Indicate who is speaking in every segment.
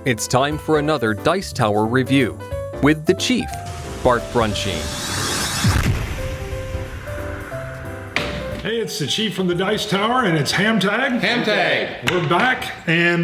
Speaker 1: It's time for another Dice Tower review with the Chief, Bart Brunsheen.
Speaker 2: Hey, it's the Chief from the Dice Tower, and it's HAMTAG.
Speaker 3: HAMTAG.
Speaker 2: We're back, and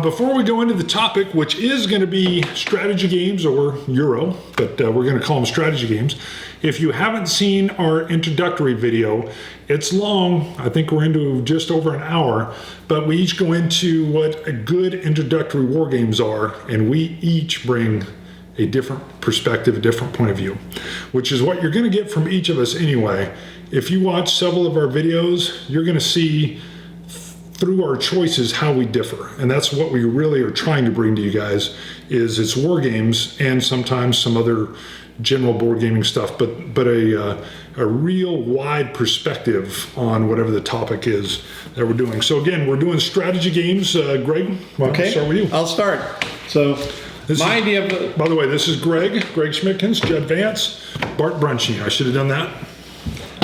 Speaker 2: before we go into the topic, which is going to be strategy games or Euro, but we're going to call them strategy games. If you haven't seen our introductory video, it's long. I think we're into just over an hour, but we each go into what a good introductory war games are, and we each bring a different perspective, a different point of view, which is what you're going to get from each of us anyway. If you watch several of our videos, you're going to see through our choices how we differ, and that's what we really are trying to bring to you guys. Is it's war games and sometimes some other general board gaming stuff, but a real wide perspective on whatever the topic is that we're doing. So again, we're doing strategy games. Greg, why don't I start with you?
Speaker 3: I'll start. So my idea of...
Speaker 2: By the way, this is Greg Schmidtkins, Judd Vance, Bart Brunsheen. I should have done that.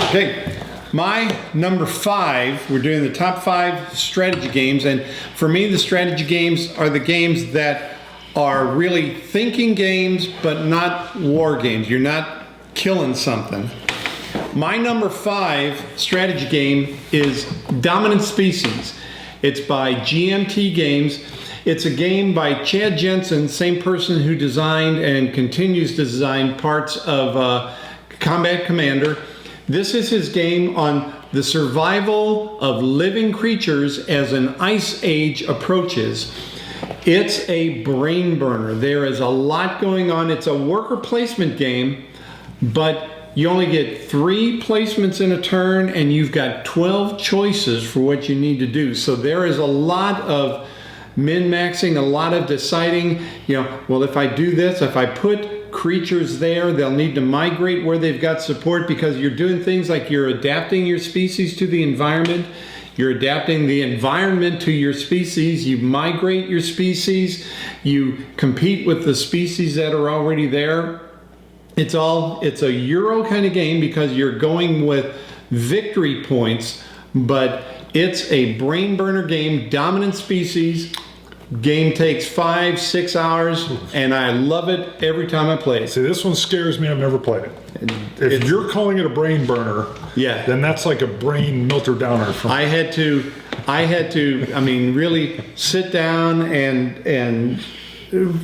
Speaker 3: Okay. My number 5, we're doing the top 5 strategy games, and for me the strategy games are the games that are really thinking games but not war games. You're not killing something. My number 5 strategy game is Dominant Species. It's by GMT Games. It's a game by Chad Jensen, same person who designed and continues to design parts of Combat Commander. This is his game on the survival of living creatures as an ice age approaches. It's a brain burner. There is a lot going on. It's a worker placement game, but you only get 3 placements in a turn, and you've got 12 choices for what you need to do. So there is a lot of min-maxing, a lot of deciding, well, if I do this, if I put creatures there, they'll need to migrate where they've got support, because you're doing things like you're adapting your species to the environment. You're adapting the environment to your species. You migrate your species. You compete with the species that are already there. It's a Euro kind of game because you're going with victory points, but it's a brain burner game. Dominant Species. Game takes 5-6 hours, and I love it every time I play it.
Speaker 2: See, this one scares me. I've never played it. If you're calling it a brain burner,
Speaker 3: yeah,
Speaker 2: then that's like a brain melter downer for me.
Speaker 3: I had to, really sit down and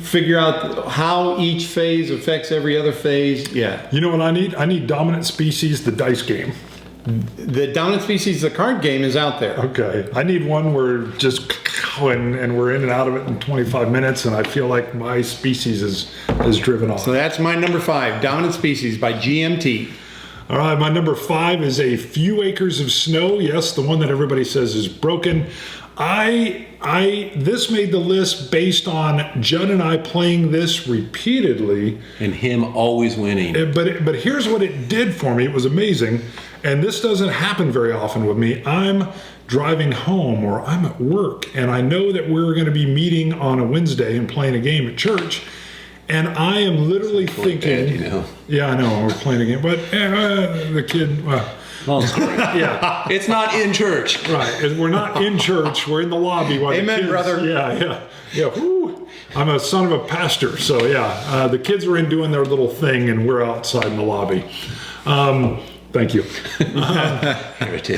Speaker 3: figure out how each phase affects every other phase. Yeah.
Speaker 2: You know what I need? I need Dominant Species, the dice game.
Speaker 3: The Dominant Species, the card game, is out there.
Speaker 2: Okay. I need one where just and we're in and out of it in 25 minutes, and I feel like my species is driven off.
Speaker 3: So that's my number 5, Dominant Species by GMT.
Speaker 2: All right, my number 5 is A Few Acres of Snow. Yes, the one that everybody says is broken. This made the list based on Judd and I playing this repeatedly.
Speaker 4: And him always winning.
Speaker 2: But here's what it did for me. It was amazing. And this doesn't happen very often with me. I'm driving home or I'm at work, and I know that we're going to be meeting on a Wednesday and playing a game at church. And I am literally thinking, yeah, I know, we're playing a game, but the kid,
Speaker 4: yeah, it's not in church.
Speaker 2: Right, we're not in church, we're in the lobby. While
Speaker 3: Amen,
Speaker 2: the kids,
Speaker 3: brother.
Speaker 2: Yeah. Woo. I'm a son of a pastor, so yeah, the kids were in doing their little thing, and we're outside in the lobby. Thank you.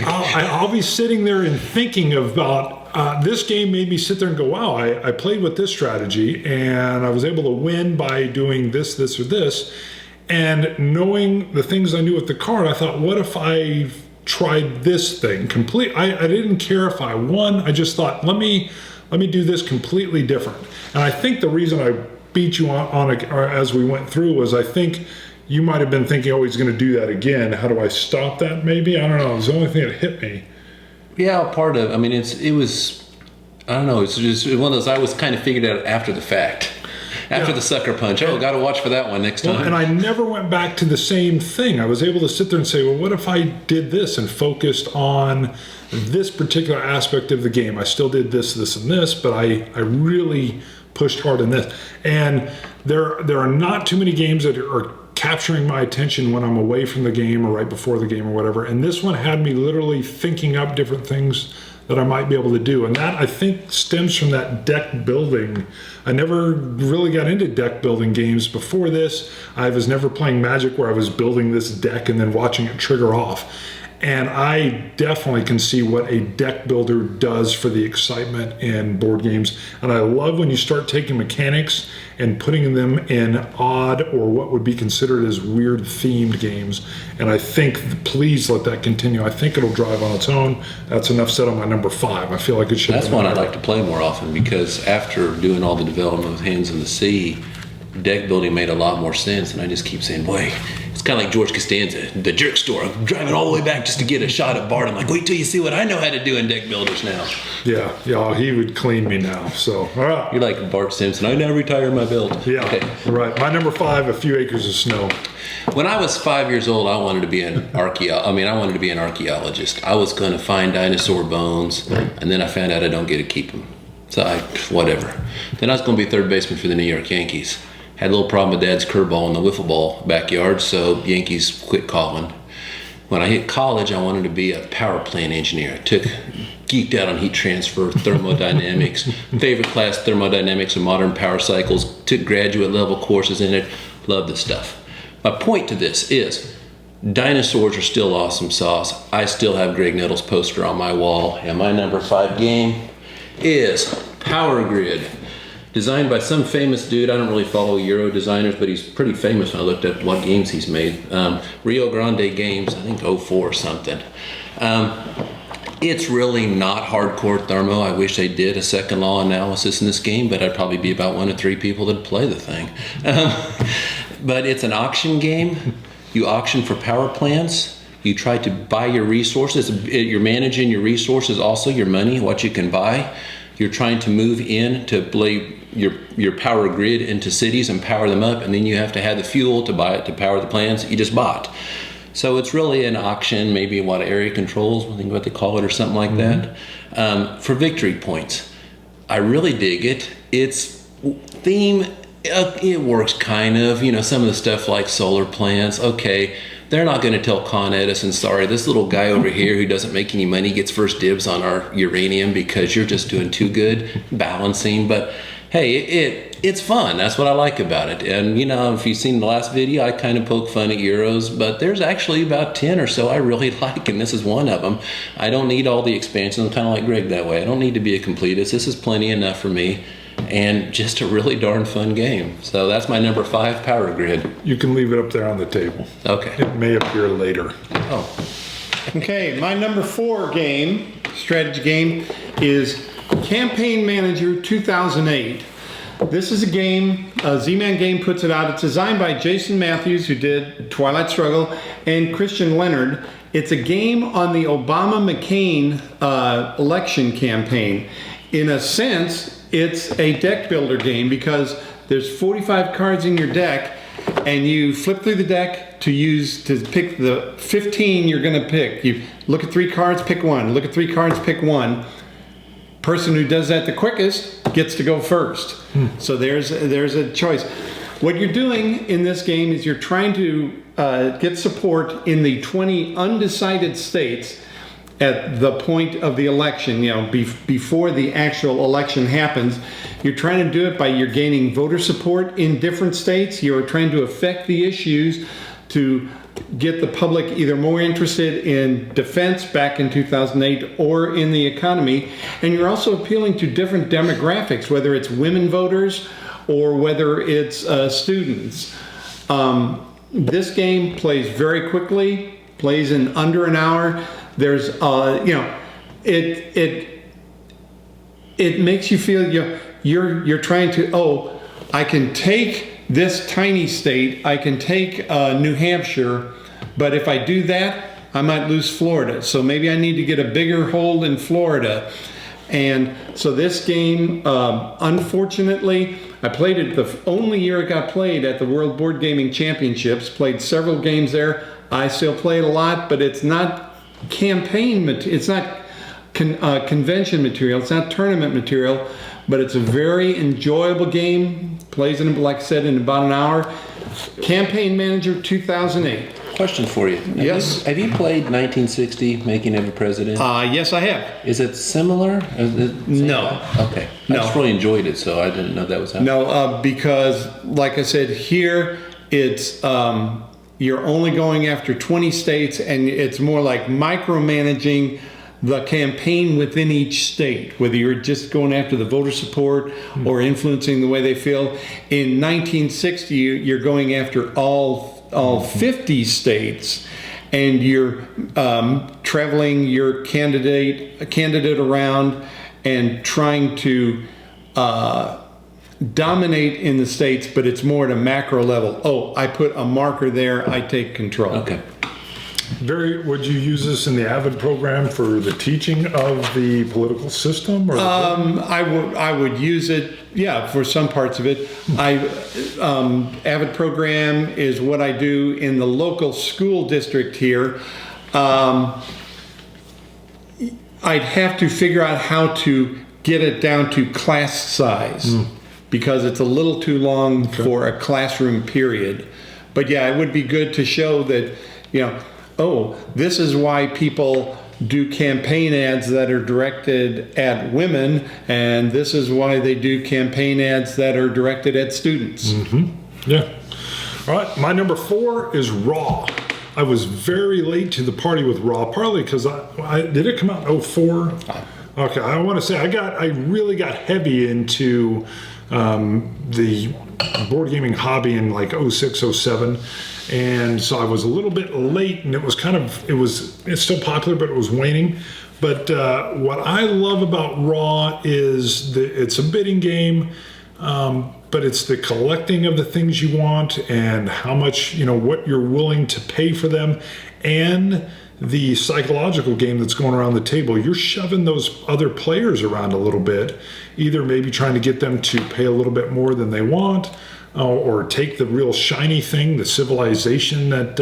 Speaker 2: I'll be sitting there and thinking about this game. Made me sit there and go, wow, I played with this strategy and I was able to win by doing this, or this. And knowing the things I knew with the card, I thought, what if I tried this thing complete? I didn't care if I won. I just thought, let me do this completely different. And I think the reason I beat you on it as we went through was I think you might have been thinking, oh, he's going to do that again. How do I stop that? Maybe, I don't know. It was the only thing that hit me.
Speaker 4: Yeah, part of. It was. I don't know. It's just one of those. I was kind of figured out after the fact, after the sucker punch. Oh, got to watch for that one next time.
Speaker 2: And I never went back to the same thing. I was able to sit there and say, well, what if I did this and focused on this particular aspect of the game? I still did this, and this, but I really pushed hard in this. And there are not too many games that are capturing my attention when I'm away from the game or right before the game or whatever. And this one had me literally thinking up different things that I might be able to do. And that, I think, stems from that deck building. I never really got into deck building games before this. I was never playing Magic where I was building this deck and then watching it trigger off. And I definitely can see what a deck builder does for the excitement in board games. And I love when you start taking mechanics and putting them in odd or what would be considered as weird themed games. And I think, please let that continue. I think it'll drive on its own. That's enough said on my number 5. I feel like it should.
Speaker 4: That's one I'd like to play more often, because after doing all the development with Hands in the Sea, deck building made a lot more sense. And I just keep saying, boy, it's kind of like George Costanza, the jerk store. I'm driving all the way back just to get a shot at Bart. I'm like, wait till you see what I know how to do in deck builders now.
Speaker 2: Yeah, he would clean me now. So, all right.
Speaker 4: You're like Bart Simpson. I never retire my belt.
Speaker 2: Yeah,
Speaker 4: okay.
Speaker 2: Right. My number 5, A Few Acres of Snow.
Speaker 4: When I was 5 years old, I wanted to be an archaeologist. I was going to find dinosaur bones, and then I found out I don't get to keep them. So whatever. Then I was going to be third baseman for the New York Yankees. Had a little problem with Dad's curveball in the wiffle ball backyard, so Yankees quit calling. When I hit college, I wanted to be a power plant engineer. Geeked out on heat transfer, thermodynamics, favorite class thermodynamics and modern power cycles, took graduate level courses in it, loved the stuff. My point to this is, dinosaurs are still awesome sauce. I still have Greg Nettles' poster on my wall, and my number 5 game is Power Grid. Designed by some famous dude. I don't really follow Euro designers, but he's pretty famous when I looked at what games he's made. Rio Grande Games, I think 04 or something. It's really not hardcore thermo. I wish they did a second law analysis in this game, but I'd probably be about 1 to 3 people that play the thing. But it's an auction game. You auction for power plants. You try to buy your resources. You're managing your resources, also your money, what you can buy. You're trying to move in to play your power grid into cities and power them up, and then you have to have the fuel to buy it to power the plants that you just bought. So it's really an auction, maybe what area controls, I think what they call it, or something like that, for victory points. I really dig it. Its theme, it works kind of, some of the stuff like solar plants, okay. They're not going to tell Con Edison, sorry, this little guy over here who doesn't make any money gets first dibs on our uranium because you're just doing too good balancing. But hey, it's fun. That's what I like about it. And if you've seen the last video, I kind of poke fun at Euros, but there's actually about 10 or so I really like, and this is one of them. I don't need all the expansions. I'm kind of like Greg that way. I don't need to be a completist. This is plenty enough for me. And just a really darn fun game. So that's my number 5, Power Grid.
Speaker 2: You can leave it up there on the table.
Speaker 4: Okay.
Speaker 2: It may appear later.
Speaker 4: Oh.
Speaker 3: Okay, my number 4 game, strategy game, is Campaign Manager 2008. This is a game, Z-Man Game puts it out. It's designed by Jason Matthews, who did Twilight Struggle, and Christian Leonard. It's a game on the Obama-McCain election campaign. In a sense, it's a deck builder game because there's 45 cards in your deck, and you flip through the deck to pick the 15 you're going to pick. You look at 3 cards, pick 1. Look at 3 cards, pick 1. Person who does that the quickest gets to go first. So there's a choice. What you're doing in this game is you're trying to get support in the 20 undecided states at the point of the election, before the actual election happens. You're trying to do it by you're gaining voter support in different states. You're trying to affect the issues to get the public either more interested in defense back in 2008 or in the economy. And you're also appealing to different demographics, whether it's women voters or whether it's students. This game plays very quickly, plays in under an hour. There's, it makes you feel you're trying to, I can take this tiny state, I can take New Hampshire, but if I do that, I might lose Florida. So maybe I need to get a bigger hold in Florida. And so this game, unfortunately, I played it the only year it got played at the World Board Gaming Championships, played several games there. I still play it a lot, but it's not campaign material, it's not convention material, it's not tournament material, but it's a very enjoyable game. Plays in, like I said, in about an hour. Campaign Manager 2008.
Speaker 4: Question for you.
Speaker 3: Yes.
Speaker 4: Have you played 1960, Making of a President?
Speaker 3: Yes, I have.
Speaker 4: Is it similar?
Speaker 3: No.
Speaker 4: Okay. I just really enjoyed it, so I didn't know that was happening.
Speaker 3: No, because like I said, here it's you're only going after 20 states, and it's more like micromanaging the campaign within each state, whether you're just going after the voter support or influencing the way they feel. In 1960, you're going after all 50 states, and you're traveling your candidate around and trying to dominate in the states, but it's more at a macro level. Oh, I put a marker there, I take control.
Speaker 4: Okay.
Speaker 2: Would you use this in the AVID program for the teaching of the political system? Or
Speaker 3: I would use it, yeah, for some parts of it. AVID program is what I do in the local school district here. I'd have to figure out how to get it down to class size because it's a little too long for a classroom period. But yeah, it would be good to show that, oh, this is why people do campaign ads that are directed at women, and this is why they do campaign ads that are directed at students.
Speaker 2: Yeah. All right, my number 4 is Raw. I was very late to the party with Raw, partly because did it come out in 04? Okay, I want to say I really got heavy into the board gaming hobby in like 06, 07. And so I was a little bit late, and it's still popular, but it was waning. But what I love about Raw is it's a bidding game, but it's the collecting of the things you want and how much, what you're willing to pay for them, and the psychological game that's going around the table. You're shoving those other players around a little bit, either maybe trying to get them to pay a little bit more than they want, or take the real shiny thing, the civilization that,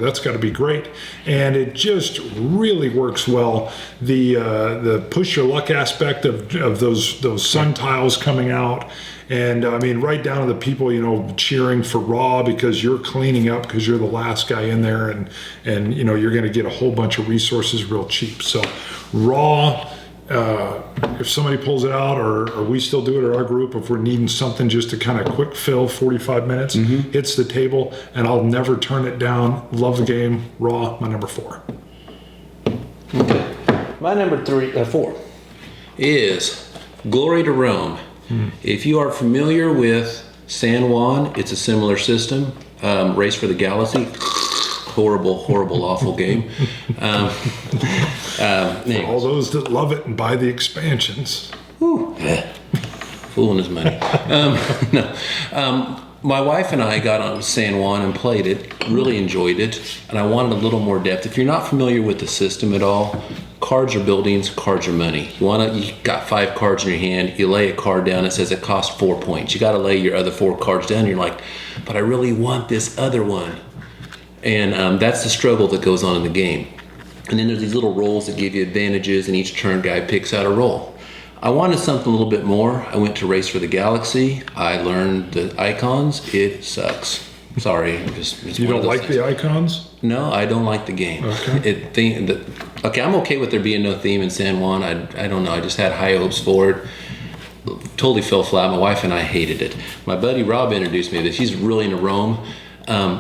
Speaker 2: that's got to be great. And it just really works well. The push your luck aspect of those sun tiles coming out. And I mean, right down to the people, cheering for Raw because you're cleaning up because you're the last guy in there, and you're going to get a whole bunch of resources real cheap. So Raw, if somebody pulls it out, or we still do it at our group, if we're needing something just to kind of quick fill 45 minutes, hits the table, and I'll never turn it down. Love the game. Raw, my number 4.
Speaker 4: Okay. My number 4 is Glory to Rome. If you are familiar with San Juan, it's a similar system. Race for the Galaxy, horrible, awful game.
Speaker 2: All those that love it and buy the expansions.
Speaker 4: Fooling his money. My wife and I got on San Juan and played it, really enjoyed it, and I wanted a little more depth. If you're not familiar with the system at all, cards are buildings, cards are money. You got 5 cards in your hand, you lay a card down, it says it costs 4 points. You got to lay your other 4 cards down, and you're like, but I really want this other one. And that's the struggle that goes on in the game. And then there's these little rolls that give you advantages, and each turn guy picks out a roll. I wanted something a little bit more. I went to Race for the Galaxy. I learned the icons. It sucks. Sorry. It's
Speaker 2: you don't like the icons?
Speaker 4: No, I don't like the game.
Speaker 2: Okay.
Speaker 4: I'm okay with there being no theme in San Juan. I don't know. I just had high hopes for it. Totally fell flat. My wife and I hated it. My buddy Rob introduced me to this. He's really into Rome.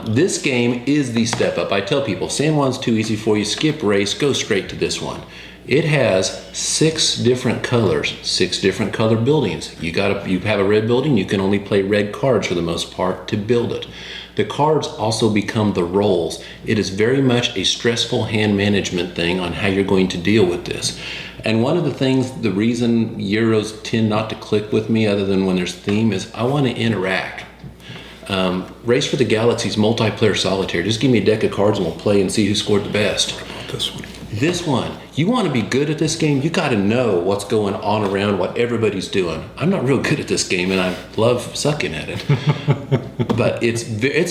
Speaker 4: This game is the step up. I tell people, San Juan's too easy for you. Skip Race. Go straight to this one. It has 6 different colors, 6 different color buildings. You have a red building, you can only play red cards for the most part to build it. The cards also become the rolls. It is very much a stressful hand management thing on how you're going to deal with this. And one of the things, the reason Euros tend not to click with me other than when there's theme is I want to interact. Race for the Galaxy's multiplayer solitaire. Just give me a deck of cards and we'll play and see who scored the best. This one, you want to be good at this game, you got to know what's going on around, what everybody's doing. I'm not real good at this game, and I love sucking at it. But it's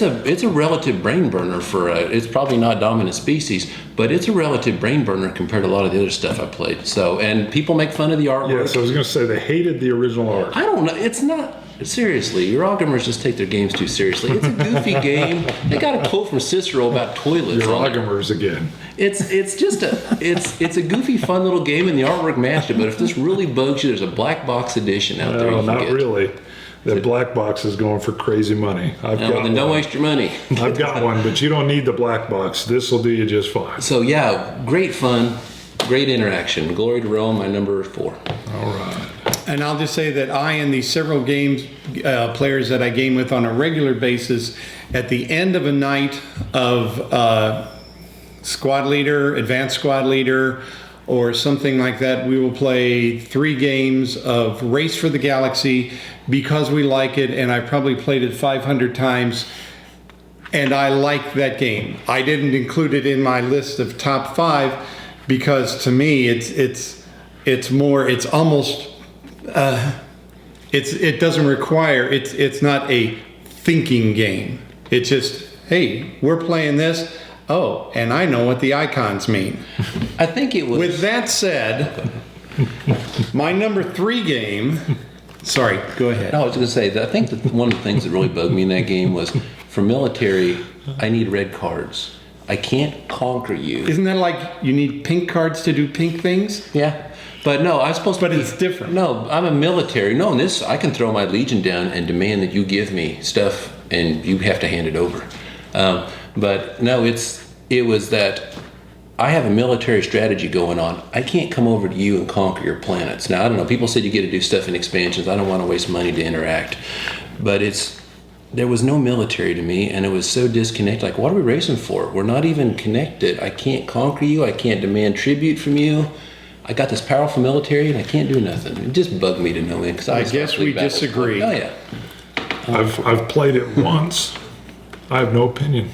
Speaker 4: a relative brain burner it's probably not dominant species, but it's a relative brain burner compared to a lot of the other stuff I played. So, and people make fun of the artwork.
Speaker 2: Yes, I was going to say they hated the original art.
Speaker 4: I don't know. It's not. Seriously, your Oggamers just take their games too seriously. It's a goofy game. They got a quote from Cicero about toilets.
Speaker 2: Your
Speaker 4: on it.
Speaker 2: Oggamers again.
Speaker 4: It's just a goofy, fun little game, and the artwork matched it. But if this really bugs you, there's a black box edition out there.
Speaker 2: No,
Speaker 4: You can
Speaker 2: not
Speaker 4: get.
Speaker 2: really. That black box is going for crazy money.
Speaker 4: No, well, then don't waste your money.
Speaker 2: I've got one, but you don't need the black box. This will do you just fine.
Speaker 4: So yeah, great fun, great interaction. Glory to Rome, my number 4.
Speaker 2: All right.
Speaker 3: And I'll just say that I and the several games players that I game with on a regular basis, at the end of a night of squad leader, advanced squad leader, or something like that, we will play 3 games of Race for the Galaxy because we like it, and I've probably played it 500 times, and I like that game. I didn't include it in my list of top 5 because to me it's almost it doesn't require, it's not a thinking game. It's just, hey, we're playing this. Oh, and I know what the icons mean.
Speaker 4: I think it was.
Speaker 3: With that said, my number 3 game. Sorry, go ahead.
Speaker 4: No, I was going to say that I think that one of the things that really bugged me in that game was, for military, I need red cards. I can't conquer you.
Speaker 3: Isn't that like you need pink cards to do pink things?
Speaker 4: Yeah. But no, I'm supposed to.
Speaker 3: But it's different.
Speaker 4: No, I'm a military. No, in this, I can throw my legion down and demand that you give me stuff, and you have to hand it over. But no, it was that I have a military strategy going on. I can't come over to you and conquer your planets. Now, I don't know. People said you get to do stuff in expansions. I don't want to waste money to interact. But there was no military to me, and it was so disconnected. Like, what are we racing for? We're not even connected. I can't conquer you. I can't demand tribute from you. I got this powerful military, and I can't do nothing. It just bugged me to no end. Because
Speaker 3: I guess we disagree.
Speaker 4: Oh, yeah.
Speaker 2: I've played it once. I have no opinion.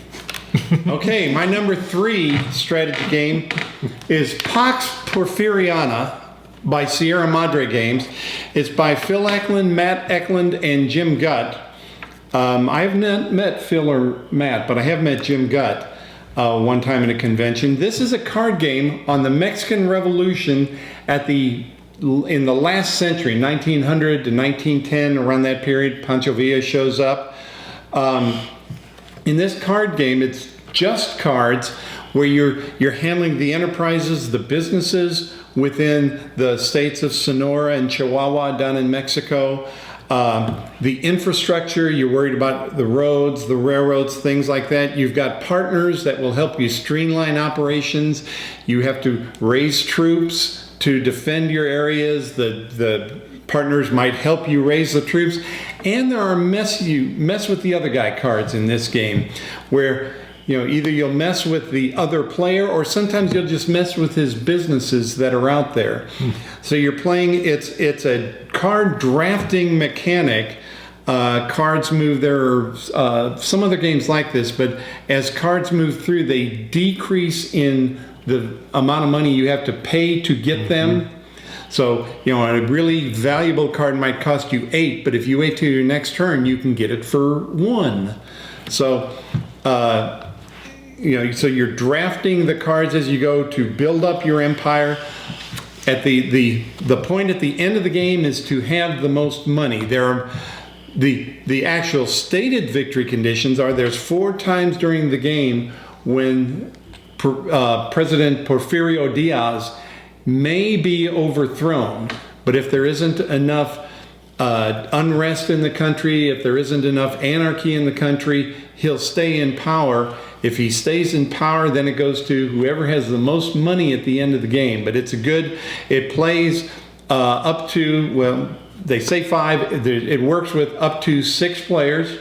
Speaker 3: Okay, my number 3 strategy game is Pax Porfiriana by Sierra Madre Games. It's by Phil Eklund, Matt Eklund, and Jim Gutt. I have not met Phil or Matt, but I have met Jim Gutt one time at a convention. This is a card game on the Mexican Revolution in the last century, 1900 to 1910, around that period. Pancho Villa shows up. In this card game, it's just cards where you're handling the enterprises, the businesses within the states of Sonora and Chihuahua down in Mexico. The infrastructure, you're worried about the roads, the railroads, things like that. You've got partners that will help you streamline operations. You have to raise troops to defend your areas. The partners might help you raise the troops. And there are mess with the other guy cards in this game where either you'll mess with the other player or sometimes you'll just mess with his businesses that are out there. So you're playing, it's a card drafting mechanic. Cards move, there are some other games like this, but as cards move through, they decrease in the amount of money you have to pay to get them. So, a really valuable card might cost you 8, but if you wait till your next turn, you can get it for 1. So, so you're drafting the cards as you go to build up your empire. At the point at the end of the game is to have the most money. There are the actual stated victory conditions are there's 4 times during the game when President Porfirio Diaz may be overthrown, but if there isn't enough unrest in the country, if there isn't enough anarchy in the country, he'll stay in power. If he stays in power, then it goes to whoever has the most money at the end of the game. But it plays up to, well, they say 5, it works with up to 6 players,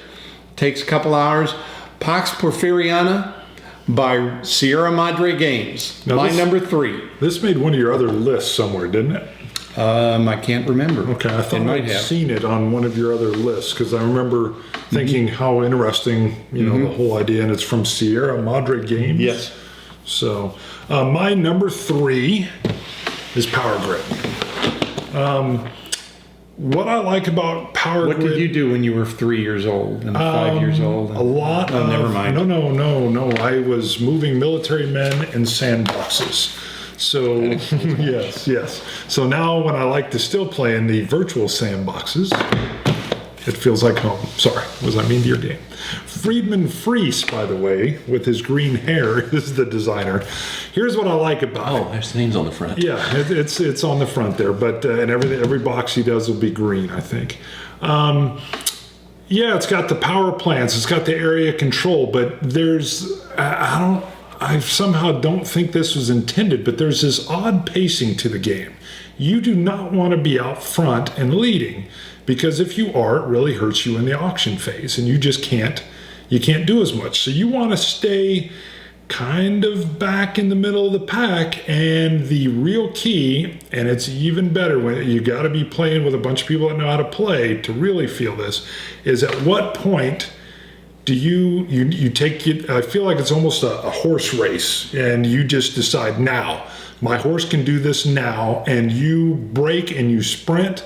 Speaker 3: takes a couple hours. Pax Porfiriana by Sierra Madre Games.
Speaker 2: Now
Speaker 3: my number 3.
Speaker 2: This made one of your other lists somewhere, didn't it?
Speaker 3: I can't remember.
Speaker 2: Okay, I thought I'd seen it on one of your other lists because I remember thinking how interesting, the whole idea, and it's from Sierra Madre Games.
Speaker 3: Yes.
Speaker 2: So, my number 3 is Power Grid. What I like about Power Grid...
Speaker 3: What did you do when you were 3 years old and 5 years old?
Speaker 2: A lot of...
Speaker 3: never mind.
Speaker 2: No. I was moving military men in sandboxes. So, yes. So now when I like to still play in the virtual sandboxes, It feels like home. Sorry, what does that mean to your game? Friedman Freese, by the way, with his green hair, is the designer. Here's what I like about it.
Speaker 4: Oh, there's names on the front.
Speaker 2: Yeah, it's on the front there, but and every box he does will be green, I think. Yeah, it's got the power plants, it's got the area control, but I somehow don't think this was intended, but there's this odd pacing to the game. You do not want to be out front and leading, because if you are, it really hurts you in the auction phase, and you just can't do as much. So you want to stay kind of back in the middle of the pack, and the real key, and it's even better when you got to be playing with a bunch of people that know how to play to really feel this, is at what point do you take it? I feel like it's almost a horse race, and you just decide now, my horse can do this now, and you break and you sprint.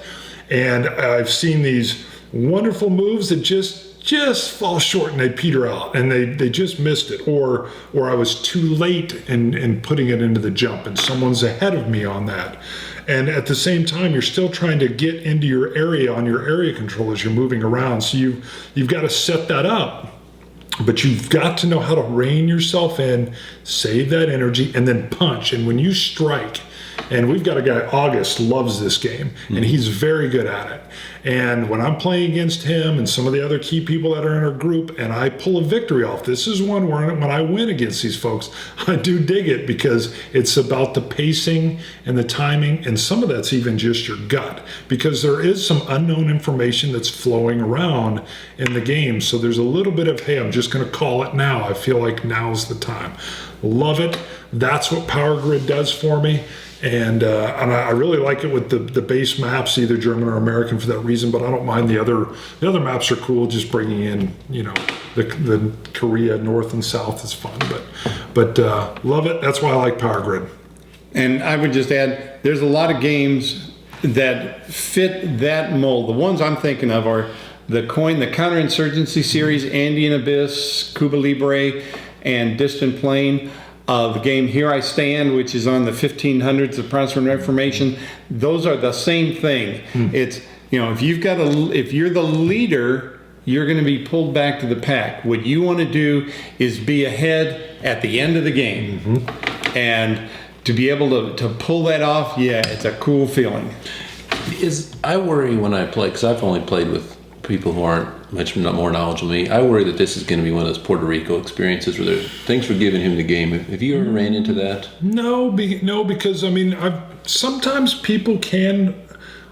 Speaker 2: And I've seen these wonderful moves that just fall short and they peter out, and they just missed it, or I was too late in putting it into the jump and someone's ahead of me on that. And at the same time, you're still trying to get into your area on your area control as you're moving around. So you've got to set that up. But you've got to know how to rein yourself in, save that energy, and then punch. And when you strike, and we've got a guy, August, loves this game, and he's very good at it. And when I'm playing against him and some of the other key people that are in our group, and I pull a victory off, this is one where when I win against these folks, I do dig it, because it's about the pacing and the timing, and some of that's even just your gut, because there is some unknown information that's flowing around in the game. So there's a little bit of, hey, I'm just going to call it now. I feel like now's the time. Love it. That's what Power Grid does for me. And I really like it with the base maps, either German or American, for that reason. But I don't mind the other maps are cool. Just bringing in, the Korea North and South is fun. But love it. That's why I like Power Grid.
Speaker 3: And I would just add, there's a lot of games that fit that mold. The ones I'm thinking of are the Counterinsurgency series, Andean Abyss, Cuba Libre, and Distant Plain. The game Here I Stand, which is on the 1500s of Protestant Reformation, those are the same thing. It's, if you're the leader, you're going to be pulled back to the pack. What you want to do is be ahead at the end of the game. And to be able to pull that off, yeah, it's a cool feeling.
Speaker 4: I worry when I play, because I've only played with people who aren't much more knowledgeable than me. I worry that this is going to be one of those Puerto Rico experiences where thanks for giving him the game. Have you ever ran into that?
Speaker 2: No, because sometimes people can.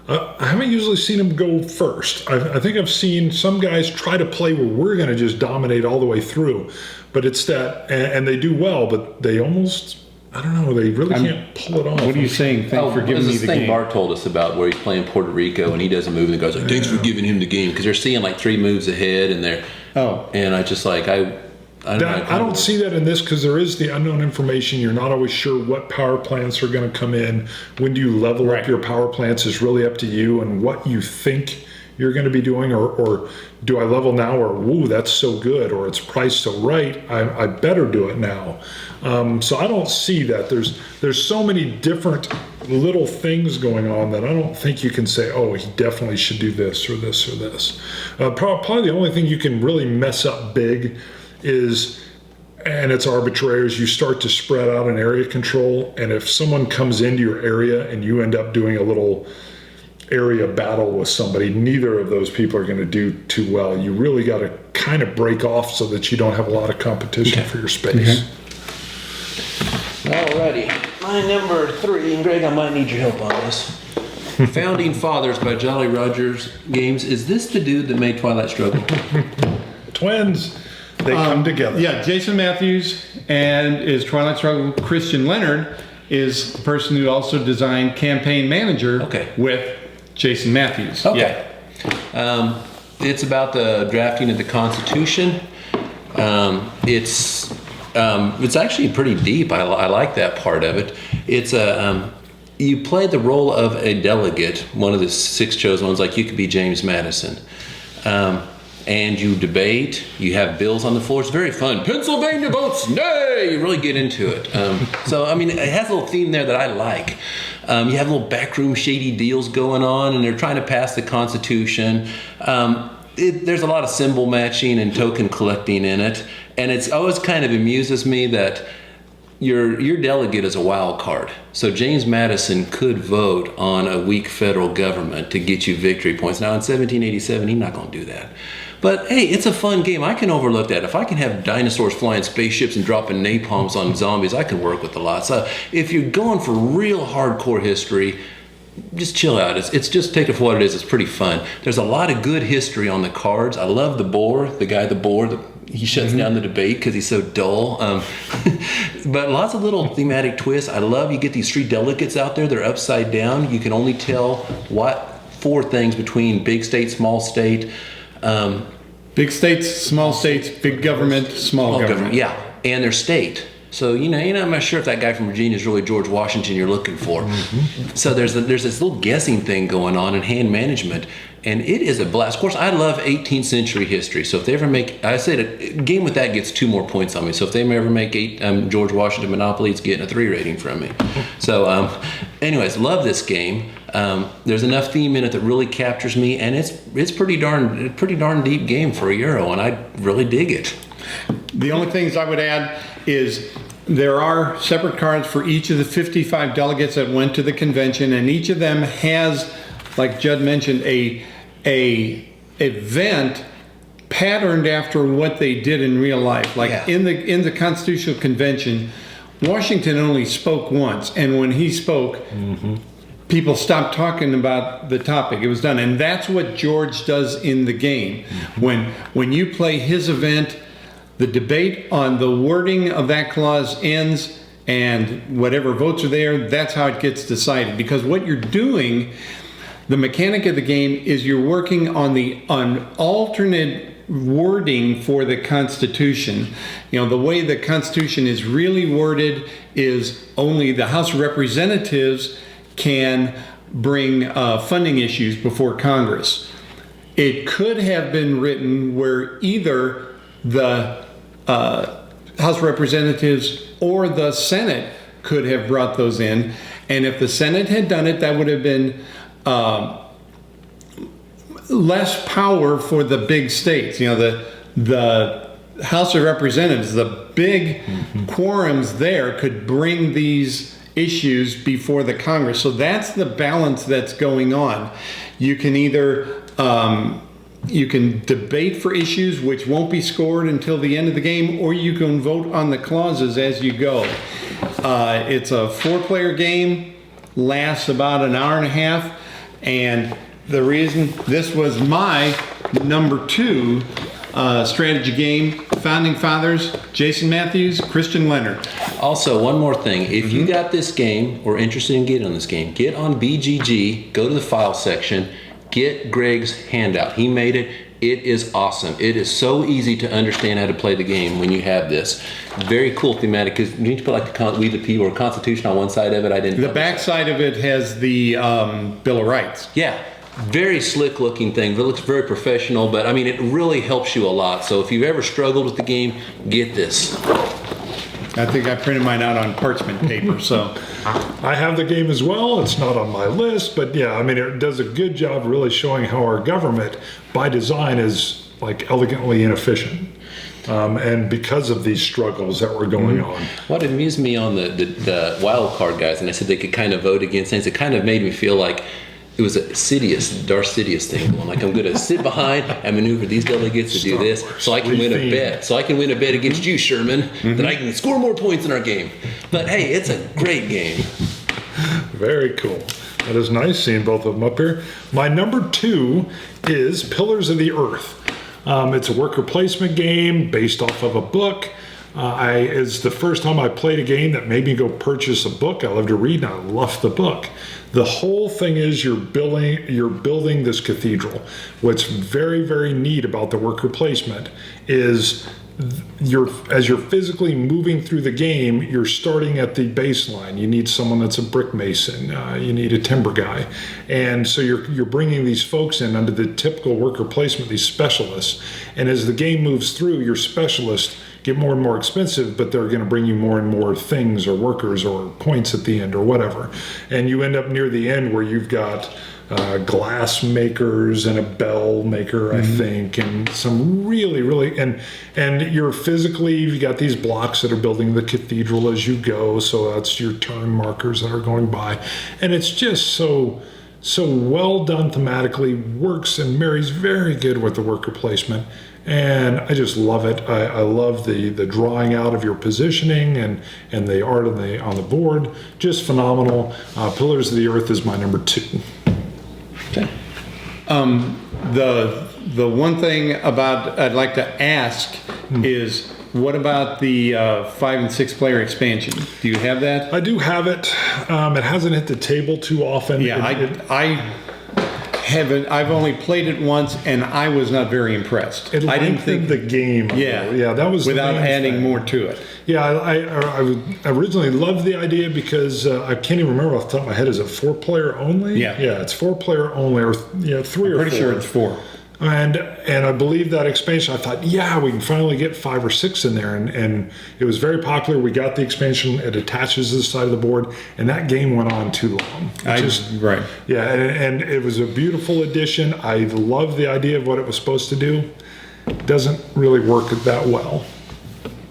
Speaker 2: I haven't usually seen them go first. I think I've seen some guys try to play where we're going to just dominate all the way through, but it's that, and they do well, but they almost. I don't know. They really can't pull it off.
Speaker 3: What are you saying? Thanks for giving me the game.
Speaker 4: Bart told us about where he's playing Puerto Rico and he does a move and the guy's like, "Thanks for giving him the game," because they're seeing like 3 moves ahead and they're. Oh. And I just like I don't
Speaker 2: see that in this, because there is the unknown information. You're not always sure what power plants are going to come in. When do you level up your power plants is really up to you and what you think you're going to be doing, or do I level now, or woo, that's so good, or it's priced so right, I better do it now. So I don't see that. There's so many different little things going on that I don't think you can say, oh, he definitely should do this or this or this. Probably the only thing you can really mess up big is, and it's arbitrary, is you start to spread out an area control, and if someone comes into your area and you end up doing a little area battle with somebody, neither of those people are going to do too well. You really got to kind of break off so that you don't have a lot of competition for your space.
Speaker 4: Alrighty, my number 3, and Greg, I might need your help on this. Founding Fathers by Jolly Rogers Games. Is this the dude that made Twilight Struggle?
Speaker 2: Twins. They come together.
Speaker 3: Yeah, Jason Matthews and his Twilight Struggle. Christian Leonard is the person who also designed Campaign Manager with Jason Matthews.
Speaker 4: Okay. Yeah. It's about the drafting of the Constitution. It's actually pretty deep. I like that part of it. It's you play the role of a delegate, one of the 6 chosen ones, like you could be James Madison. And you debate, you have bills on the floor. It's very fun. Pennsylvania votes nay! You really get into it. So, it has a little theme there that I like. You have little backroom shady deals going on, and they're trying to pass the Constitution. there's a lot of symbol matching and token collecting in it, and it's always kind of amuses me that your delegate is a wild card. So James Madison could vote on a weak federal government to get you victory points. Now in 1787, he's not going to do that. But hey, it's a fun game. I can overlook that. If I can have dinosaurs flying spaceships and dropping napalms on zombies, I can work with a lot. So if you're going for real hardcore history, just chill out. It's just take it for what it is. It's pretty fun. There's a lot of good history on the cards. I love the boar. He shuts down the debate because he's so dull. But lots of little thematic twists. I love you get these 3 delegates out there. They're upside down. You can only tell what 4 things between big state, small state.
Speaker 3: Big states, small states, big government, small government.
Speaker 4: Yeah, and their state. So I'm not sure if that guy from Virginia is really George Washington you're looking for. So there's this little guessing thing going on in hand management, and it is a blast. Of course, I love 18th century history. So if they ever make, I say a game with that gets 2 more points on me. So if they ever make George Washington Monopoly, it's getting a 3 rating from me. So, anyways, love this game. There's enough theme in it that really captures me, and it's pretty darn deep game for a Euro, and I really dig it.
Speaker 3: The only things I would add is there are separate cards for each of the 55 delegates that went to the convention, and each of them has, like Judd mentioned, a event patterned after what they did in real life. Like in the Constitutional Convention, Washington only spoke once, and when he spoke, people stopped talking about the topic. It was done, and that's what George does in the game. When you play his event, the debate on the wording of that clause ends, and whatever votes are there, that's how it gets decided. Because what you're doing, the mechanic of the game is you're working on alternate wording for the Constitution. The way the Constitution is really worded is only the House of Representatives can bring funding issues before Congress. It could have been written where either the House of Representatives or the Senate could have brought those in, and if the Senate had done it, that would have been less power for the big states. The House of Representatives, the big quorums there, could bring these issues before the Congress. So that's the balance that's going on. You can either you can debate for issues which won't be scored until the end of the game, or you can vote on the clauses as you go. It's a 4-player game, lasts about an hour and a half, and the reason this was my number 2 strategy game, Founding Fathers, Jason Matthews, Christian Leonard.
Speaker 4: Also, one more thing. If you got this game or interested in getting on this game, get on BGG, go to the file section, get Greg's handout. He made it. It is awesome. It is so easy to understand how to play the game when you have this. Very cool thematic, because you need to put like the We the People or Constitution on one side of it. I didn't.
Speaker 3: The back side of it has the Bill of Rights.
Speaker 4: Yeah. Very slick looking thing. It looks very professional, but I mean, it really helps you a lot. So if you've ever struggled with the game, get this.
Speaker 3: I think I printed mine out on parchment paper, so.
Speaker 2: I have the game as well. It's not on my list, but yeah, I mean, it does a good job really showing how our government, by design, is like elegantly inefficient. And because of these struggles that were going on.
Speaker 4: What amused me on the wild card guys, and I said they could kind of vote against things, it kind of made me feel like it was a Darth Sidious thing going. Like, I'm going to sit behind and maneuver these delegates to do this, so I can win a bet. So I can win a bet against you, Sherman, that I can score more points in our game. But hey, it's a great game.
Speaker 2: Very cool. That is nice seeing both of them up here. My number 2 is Pillars of the Earth. It's a worker placement game based off of a book. It's the first time I played a game that made me go purchase a book. I love to read, and I love the book. The whole thing is you're building this cathedral. What's very, very neat about the worker placement is as you're physically moving through the game, you're starting at the baseline. You need someone that's a brick mason. You need a timber guy. And so you're bringing these folks in under the typical worker placement, these specialists. And as the game moves through, your specialists get more and more expensive, but they're going to bring you more and more things or workers or points at the end or whatever. And you end up near the end where you've got glass makers and a bell maker, I think, and some really, and you're physically, you've got these blocks that are building the cathedral as you go, so that's your turn markers that are going by, and it's just so well done thematically, works and marries very good with the worker placement. And I just love it. I love the drawing out of your positioning and the art on the board. Just phenomenal. Pillars of the Earth is my number 2.
Speaker 3: Okay. The one thing I'd like to ask is, what about the 5 and 6 player expansion? Do you have that?
Speaker 2: I do have it. It hasn't hit the table too often.
Speaker 3: Yeah, I haven't. I've only played it once, and I was not very impressed.
Speaker 2: I didn't think the game.
Speaker 3: Yeah,
Speaker 2: that was
Speaker 3: without
Speaker 2: the main
Speaker 3: adding
Speaker 2: thing.
Speaker 3: more to it.
Speaker 2: Yeah, I originally loved the idea because I can't even remember off the top of my head. Is it 4 player only?
Speaker 3: Yeah,
Speaker 2: it's 4 player only, or 3 or 4.
Speaker 3: Pretty sure it's 4.
Speaker 2: And I believe that expansion, I thought, yeah, we can finally get 5 or 6 in there. And it was very popular. We got the expansion. It attaches to the side of the board. And that game went on too long.
Speaker 3: Right.
Speaker 2: Yeah, and it was a beautiful addition. I love the idea of what it was supposed to do. Doesn't really work that well.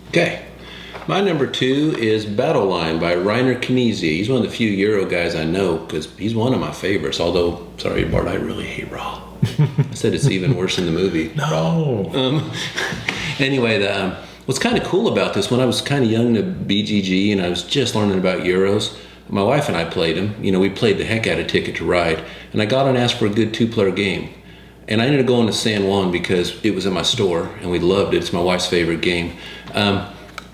Speaker 4: Okay. My number 2 is Battle Line by Reiner Knizia. He's one of the few Euro guys I know because he's one of my favorites. Although, sorry, Bart, I really hate Raw. I said it's even worse in the movie.
Speaker 2: No.
Speaker 4: Anyway, what's kind of cool about this, when I was kind of young to BGG and I was just learning about Euros, my wife and I played them. We played the heck out of Ticket to Ride. And I got and asked for a good 2-player game. And I ended up going to San Juan because it was in my store and we loved it. It's my wife's favorite game.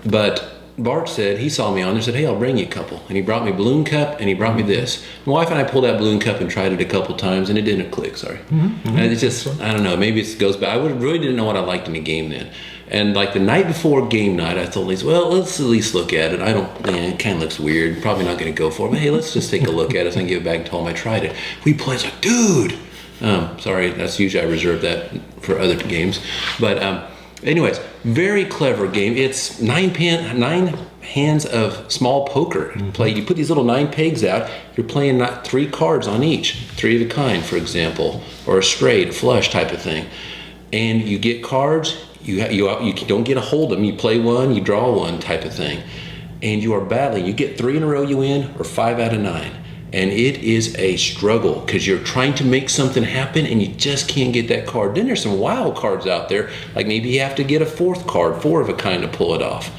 Speaker 4: But Bart said, he saw me on there and said, hey, I'll bring you a couple. And he brought me Balloon Cup and he brought me this. My wife and I pulled out Balloon Cup and tried it a couple times and it didn't click, sorry. And it's just, I don't know, maybe it goes back. I really didn't know what I liked in a game then. And like the night before game night, I told Lisa, well, let's at least look at it. It kind of looks weird. Probably not going to go for it. But hey, let's just take a look at it and give it back and tell him I tried it. We played, it's like, dude. Sorry, that's usually I reserve that for other games. But anyways, very clever game. It's 9 hands of small poker. You put these little 9 pegs out. You're playing 3 cards on each, 3 of a kind, for example, or a straight, flush type of thing. And you get cards. You don't get a hold of them. You play one, you draw one type of thing, and you are battling. You get 3 in a row, you win, or 5 out of 9. And it is a struggle because you're trying to make something happen and you just can't get that card. Then there's some wild cards out there, like maybe you have to get a 4th card, 4 of a kind, to pull it off.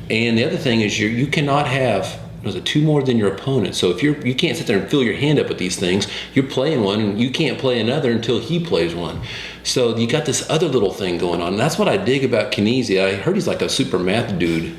Speaker 4: And the other thing is you cannot have 2 more than your opponent. So if you can't sit there and fill your hand up with these things, you're playing one and you can't play another until he plays one. So you got this other little thing going on. And that's what I dig about Knizia. I heard he's like a super math dude.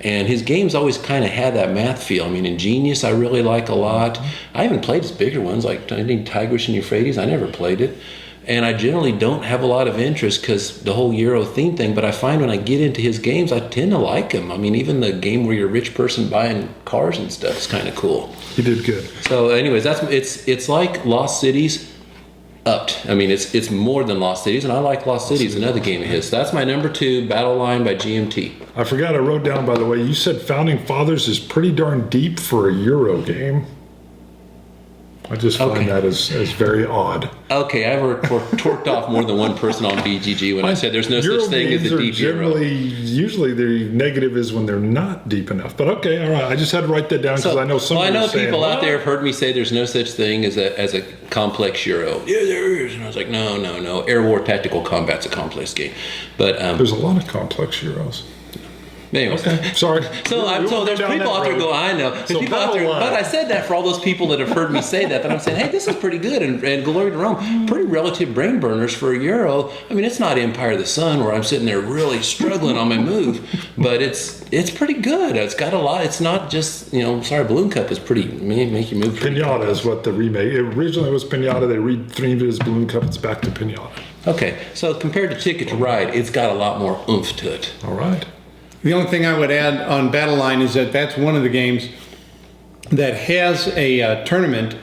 Speaker 4: And his games always kind of had that math feel. Ingenious I really like a lot. I haven't played his bigger ones, like Tigris and Euphrates. I never played it. And I generally don't have a lot of interest because the whole Euro theme thing, but I find when I get into his games, I tend to like him. Even the game where you're a rich person buying cars and stuff is kind of cool.
Speaker 2: He did good.
Speaker 4: So anyways, it's like Lost Cities upped. It's more than Lost Cities, and I like Lost Cities, another game of his. So that's my number 2, Battle Line by GMT.
Speaker 2: I forgot I wrote down, by the way, you said Founding Fathers is pretty darn deep for a Euro game. I just find that as very odd.
Speaker 4: Okay, I've torqued off more than one person on BGG when I said there's no such thing as a deep Euro.
Speaker 2: Usually the negative is when they're not deep enough. But okay, all right. I just had to write that down because I know some
Speaker 4: I know
Speaker 2: saying,
Speaker 4: people out there have heard me say there's no such thing as a complex Euro. Yeah, there is. And I was like, no. Air War Tactical Combat's a complex game. But
Speaker 2: there's a lot of complex Euros.
Speaker 4: Anyways.
Speaker 2: Okay, sorry.
Speaker 4: So there's people out there go, I know. There's people out there, but I said that for all those people that have heard me say that I'm saying, hey, this is pretty good. And Glory to Rome, pretty relative brain burners for a Euro. It's not Empire of the Sun where I'm sitting there really struggling on my move, but it's pretty good. It's got a lot. It's not just, Balloon Cup is pretty, make you move.
Speaker 2: Pinata is what the remake, originally it was Pinata. They rethemed it as Balloon Cup. It's back to Pinata.
Speaker 4: Okay, so compared to Ticket to Ride, it's got a lot more oomph to it.
Speaker 2: All right.
Speaker 3: The only thing I would add on Battle Line is that's one of the games that has a tournament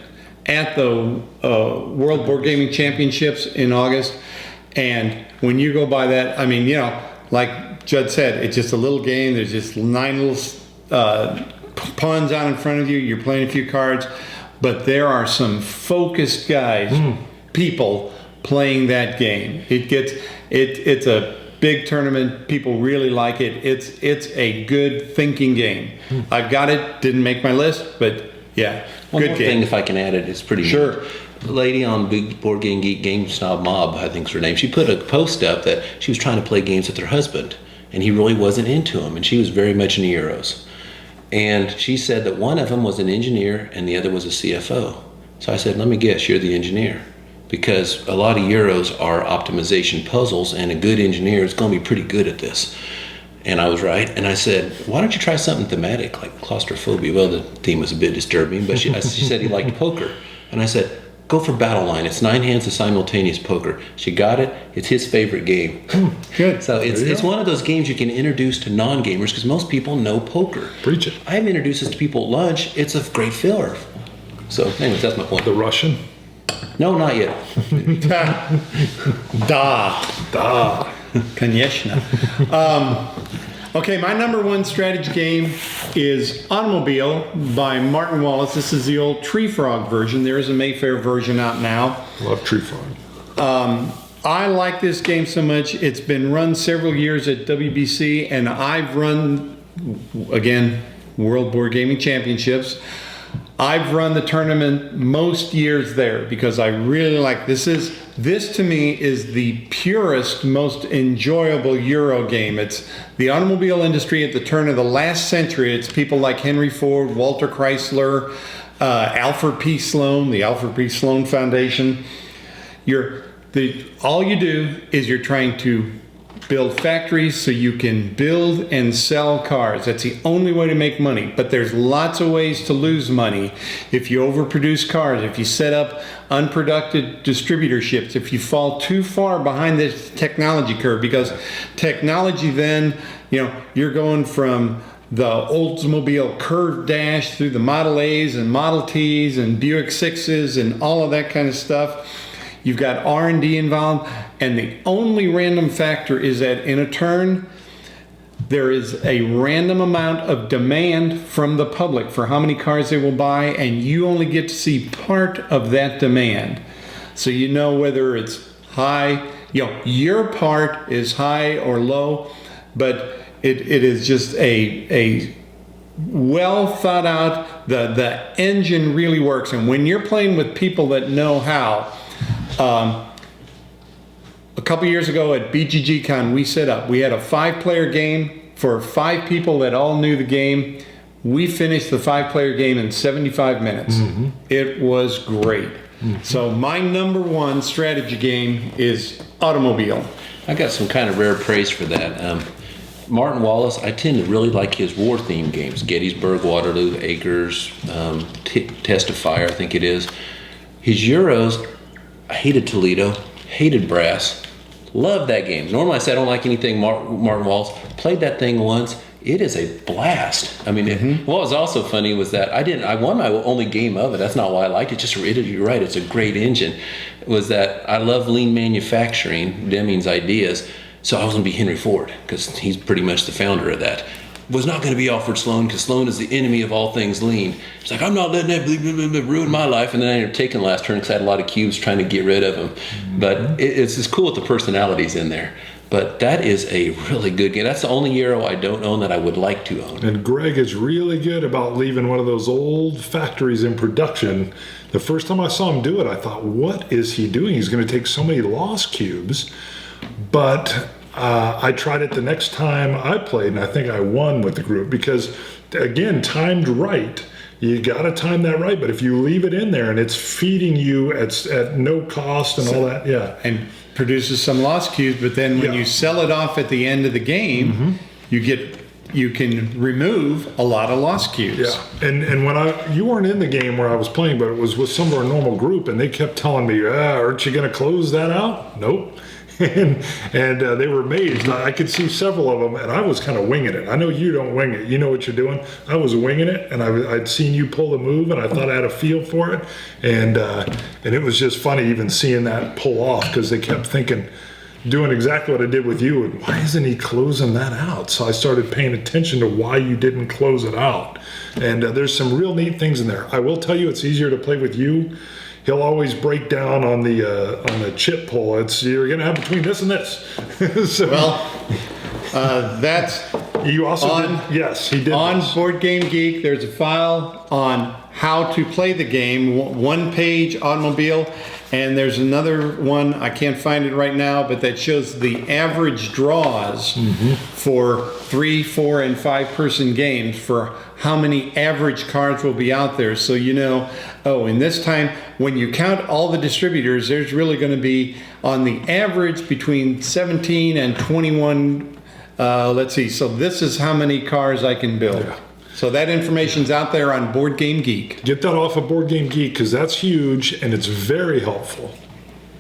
Speaker 3: at the World Board Gaming Championships in August. And when you go by that, like Judd said, it's just a little game. There's just 9 little pawns out in front of you. You're playing a few cards. but there are some focused guys, people playing that game. It's a big tournament. People really like it. It's a good thinking game. I've got it. Didn't make my list, but yeah,
Speaker 4: One
Speaker 3: good
Speaker 4: more
Speaker 3: game.
Speaker 4: thing, if I can add it, it's pretty
Speaker 3: Sure.
Speaker 4: neat. The lady on Big Board Game Geek Game Snob Mob, I think's her name, she put a post up that she was trying to play games with her husband, and he really wasn't into them, and she was very much into Euros. And she said that one of them was an engineer and the other was a CFO. So I said, let me guess, you're the engineer. Because a lot of Euros are optimization puzzles, and a good engineer is going to be pretty good at this. And I was right. And I said, why don't you try something thematic like claustrophobia? Well, the theme was a bit disturbing, but she said he liked poker. And I said, go for Battle Line. It's 9 hands of simultaneous poker. She got it. It's his favorite game.
Speaker 3: Good.
Speaker 4: So it's one of those games you can introduce to non-gamers because most people know poker.
Speaker 2: Preach it.
Speaker 4: I've introduced this to people at lunch. It's a great filler. So anyways, that's my point.
Speaker 2: The Russian.
Speaker 4: No, not yet.
Speaker 3: Da. Конечно. Okay, my number one strategy game is Automobile by Martin Wallace. This is the old Tree Frog version. There is a Mayfair version out now.
Speaker 2: Love Tree Frog.
Speaker 3: I like this game so much. It's been run several years at WBC, and I've run, again, World Board Gaming Championships. I've run the tournament most years there because I really like this. This to me is the purest, most enjoyable Euro game. It's the automobile industry at the turn of the last century. It's people like Henry Ford, Walter Chrysler, Alfred P. Sloan, the Alfred P. Sloan Foundation. All you do is you're trying to build factories so you can build and sell cars. That's the only way to make money. But there's lots of ways to lose money. If you overproduce cars, if you set up unproductive distributorships, if you fall too far behind the technology curve, because technology then, you're going from the Oldsmobile Curve Dash through the Model A's and Model T's and Buick 6s and all of that kind of stuff. You've got R&D involved, and the only random factor is that in a turn, there is a random amount of demand from the public for how many cars they will buy, and you only get to see part of that demand. So you know whether it's high, your part is high or low, but it is just a well thought out, the engine really works. And when you're playing with people that know how, a couple years ago at BGG Con, we had a 5-player game for 5 people that all knew the game. We finished the 5-player game in 75 minutes. Mm-hmm. It was great. Mm-hmm. So my number one strategy game is Automobile.
Speaker 4: I got some kind of rare praise for that. Martin Wallace, I tend to really like his war-themed games. Gettysburg, Waterloo, Acres, Test of Fire, I think it is. His Euros, I hated Toledo, hated Brass, loved that game. Normally I say I don't like anything Martin Wallace. Played that thing once. It is a blast. I mean, what was also funny was that I won my only game of it. That's not why I liked it. You're right, it's a great engine. Was that I love lean manufacturing, Deming's ideas. So I was going to be Henry Ford because he's pretty much the founder of that. Was not going to be Alfred Sloan because Sloan is the enemy of all things lean. It's like, I'm not letting that ruin my life. And then I ended up taking the last turn because I had a lot of cubes trying to get rid of them. Mm-hmm. But it's just cool with the personalities in there. But that is a really good game. That's the only Euro I don't own that I would like to own.
Speaker 2: And Greg is really good about leaving one of those old factories in production. The first time I saw him do it, I thought, what is he doing? He's going to take so many lost cubes. But I tried it the next time I played, and I think I won with the group because, again, timed right. You got to time that right. But if you leave it in there and it's feeding you at no cost and all that, yeah.
Speaker 3: And produces some lost cubes, but then when you sell it off at the end of the game, you can remove a lot of lost cubes.
Speaker 2: Yeah, and when you weren't in the game where I was playing, but it was with some of our normal group, and they kept telling me, aren't you going to close that out? Nope. And they were amazed. I could see several of them, and I was kind of winging it. I know you don't wing it. You know what you're doing. I was winging it, and I'd seen you pull the move, and I thought I had a feel for it. And it was just funny even seeing that pull off because they kept thinking, doing exactly what I did with you. And why isn't he closing that out? So I started paying attention to why you didn't close it out. And there's some real neat things in there. I will tell you, it's easier to play with you. He'll always break down on the chip pull. You're going to have between this and this. So,
Speaker 3: That's
Speaker 2: you also did, yes, he did.
Speaker 3: On
Speaker 2: this.
Speaker 3: Board Game Geek, there's a file on how to play the game, one page automobile, and there's another one, I can't find it right now, but that shows the average draws for 3, 4, and 5 person games for how many average cards will be out there. So you know, in this time, when you count all the distributors, there's really going to be, on the average, between 17 and 21. Let's see, so this is how many cars I can build.
Speaker 2: Yeah.
Speaker 3: So that information's out there on Board Game Geek.
Speaker 2: Get that off of Board Game Geek, because that's huge and it's very helpful.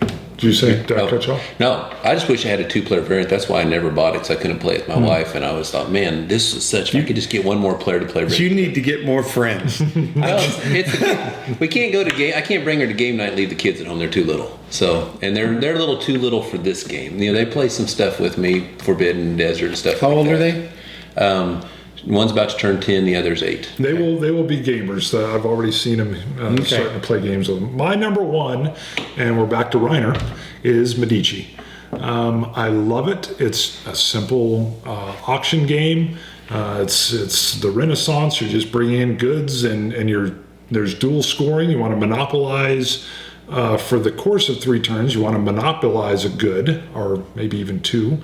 Speaker 2: Did you say, did I cut you off?
Speaker 4: No, I just wish I had a 2-player variant. That's why I never bought it, so I couldn't play it with my wife. And I always thought, man, this is such. If I could just get one more player to play.
Speaker 3: You need to get more friends.
Speaker 4: We can't go to game. I can't bring her to game night and leave the kids at home. They're too little. So, and they're a little too little for this game. You know, they play some stuff with me, Forbidden Desert and stuff.
Speaker 3: How
Speaker 4: like
Speaker 3: old
Speaker 4: that.
Speaker 3: are they?
Speaker 4: One's about to turn 10. The other's 8.
Speaker 2: They will be gamers. I've already seen them starting to play games with them. My number one, and we're back to Reiner, is Medici. I love it. It's a simple auction game. It's the Renaissance. You're just bringing in goods, and there's dual scoring. You want to monopolize for the course of 3 turns. You want to monopolize a good, or maybe even 2.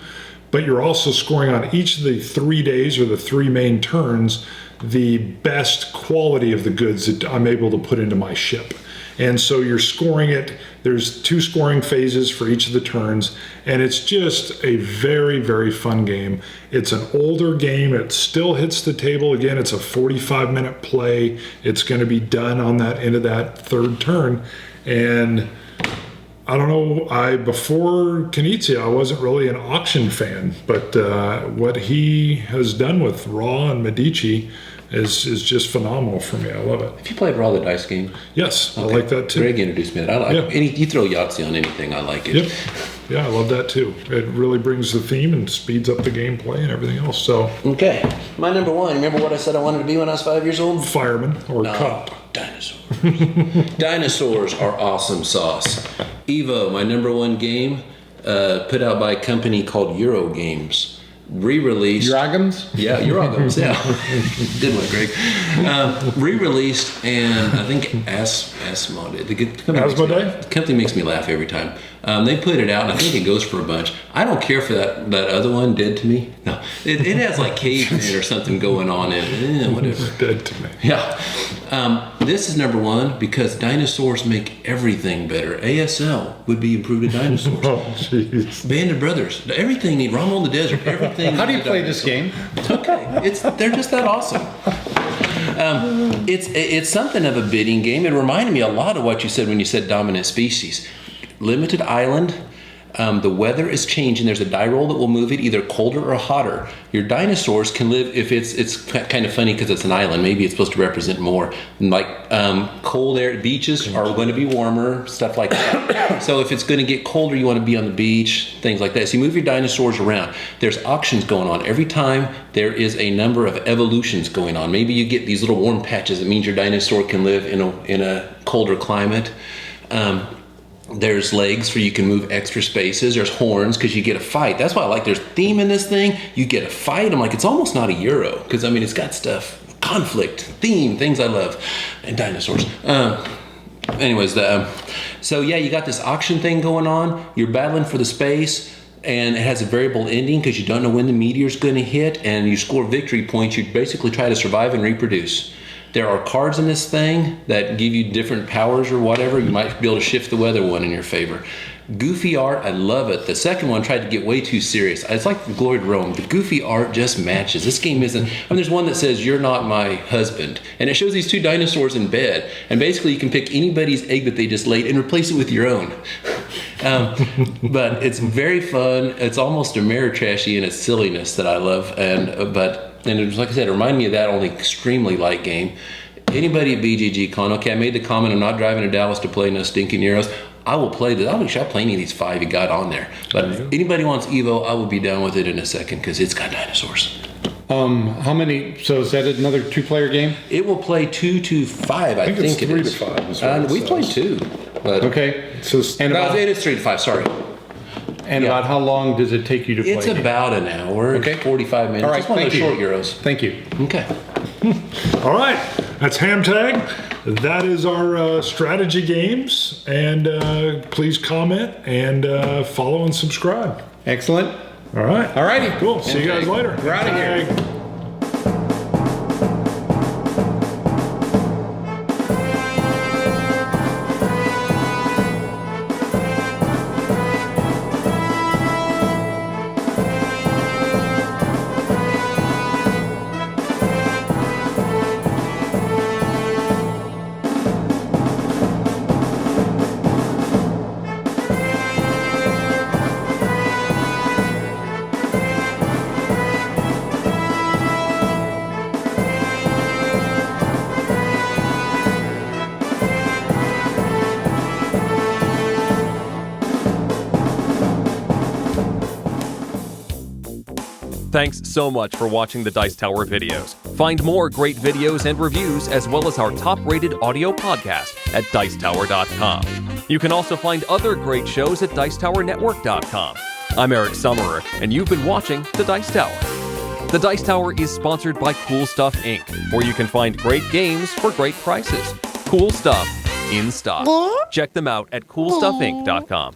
Speaker 2: But you're also scoring on each of the 3 days or the 3 main turns the best quality of the goods that I'm able to put into my ship. And so you're scoring it. There's 2 scoring phases for each of the turns, and it's just a very, very fun game. It's an older game. It still hits the table. Again, it's a 45-minute play. It's going to be done on that end of that 3rd turn. And I don't know, before Knizia, I wasn't really an auction fan, but what he has done with Raw and Medici is just phenomenal for me. I love it.
Speaker 4: Have you played Raw the Dice game?
Speaker 2: Yes,
Speaker 4: Okay.
Speaker 2: I like that too.
Speaker 4: Greg introduced me to that. You throw Yahtzee on anything, I like it.
Speaker 2: Yep. Yeah, I love that too. It really brings the theme and speeds up the gameplay and everything else. So,
Speaker 4: Okay, my number one. Remember what I said I wanted to be when I was 5 years old?
Speaker 2: fireman or cop.
Speaker 4: Dinosaurs. Dinosaurs are awesome sauce. Evo, my number one game, put out by a company called Euro Games. Re-released.
Speaker 3: Dragons?
Speaker 4: Yeah, Eurogams, yeah. Good one, Greg. Re-released, and I think Asmodee.
Speaker 2: Asmodee?
Speaker 4: The company makes me laugh every time. They put it out, and I think it goes for a bunch. I don't care for that other one, Dead to Me. No, it has like cavemen or something going on in it. Whatever.
Speaker 2: Dead to me.
Speaker 4: Yeah. This is number one because dinosaurs make everything better. ASL would be improved to dinosaurs.
Speaker 2: Oh, jeez.
Speaker 4: Band of Brothers, everything. Rumble in the Desert, everything.
Speaker 3: How do you play this game?
Speaker 4: Okay, they're just that awesome. It's something of a bidding game. It reminded me a lot of what you said when you said dominant species. Limited island. The weather is changing. There's a die roll that will move it either colder or hotter. Your dinosaurs can live, if it's kind of funny because it's an island, maybe it's supposed to represent more. Like cold air, beaches are going to be warmer, stuff like that. So if it's going to get colder, you want to be on the beach, things like that. So you move your dinosaurs around. There's auctions going on. Every time there is a number of evolutions going on. Maybe you get these little warm patches. It means your dinosaur can live in a colder climate. There's legs for you can move extra spaces. There's horns because you get a fight. That's why I like there's theme in this thing. You get a fight. I'm like, it's almost not a Euro because, I mean, it's got stuff, conflict, theme, things I love, and dinosaurs. So yeah, you got this auction thing going on. You're battling for the space, and it has a variable ending because you don't know when the meteor's going to hit, and you score victory points. You basically try to survive and reproduce. There are cards in this thing that give you different powers or whatever. You might be able to shift the weather one in your favor. Goofy art, I love it. The second one tried to get way too serious. It's like the Glory to Rome. The goofy art just matches. This game isn't... I mean, there's one that says, "You're not my husband." And it shows these 2 dinosaurs in bed. And basically you can pick anybody's egg that they just laid and replace it with your own. But it's very fun. It's almost Ameritrashy in its silliness that I love. And it was, like I said, it reminded me of that, only extremely light game. Anybody at BGG Con, okay, I made the comment, I'm not driving to Dallas to play no stinking Euros. I will play this. I'll play any of these 5 you got on there. But anybody wants Evo, I will be down with it in a second because it's got dinosaurs.
Speaker 3: How many? So is that another 2-player game?
Speaker 4: It will play 2 to 5. I think it is.
Speaker 5: 3 to 5 is what it
Speaker 4: We
Speaker 5: says.
Speaker 4: played 2. But
Speaker 3: Okay.
Speaker 5: So
Speaker 3: And
Speaker 4: no,
Speaker 3: about,
Speaker 4: it is 3 to 5. Sorry.
Speaker 3: and
Speaker 4: yeah.
Speaker 3: about how long does it take you to play?
Speaker 4: It's about an hour.
Speaker 3: Okay.
Speaker 4: 45 minutes.
Speaker 3: All right,
Speaker 4: It's one of
Speaker 3: thank
Speaker 4: those
Speaker 3: you.
Speaker 4: short Euros.
Speaker 3: Thank you.
Speaker 4: Okay.
Speaker 2: All right, that's HAMTAG. That is our strategy games. And please comment and follow and subscribe.
Speaker 3: Excellent.
Speaker 2: All right.
Speaker 3: All righty.
Speaker 2: Cool. See you guys later.
Speaker 3: We're outta here.
Speaker 2: HAMTAG.
Speaker 1: Thanks so much for watching the Dice Tower videos. Find more great videos and reviews, as well as our top-rated audio podcast at Dicetower.com. You can also find other great shows at Dicetowernetwork.com. I'm Eric Summerer, and you've been watching The Dice Tower. The Dice Tower is sponsored by Cool Stuff Inc., where you can find great games for great prices. Cool stuff in stock. Check them out at CoolStuffInc.com.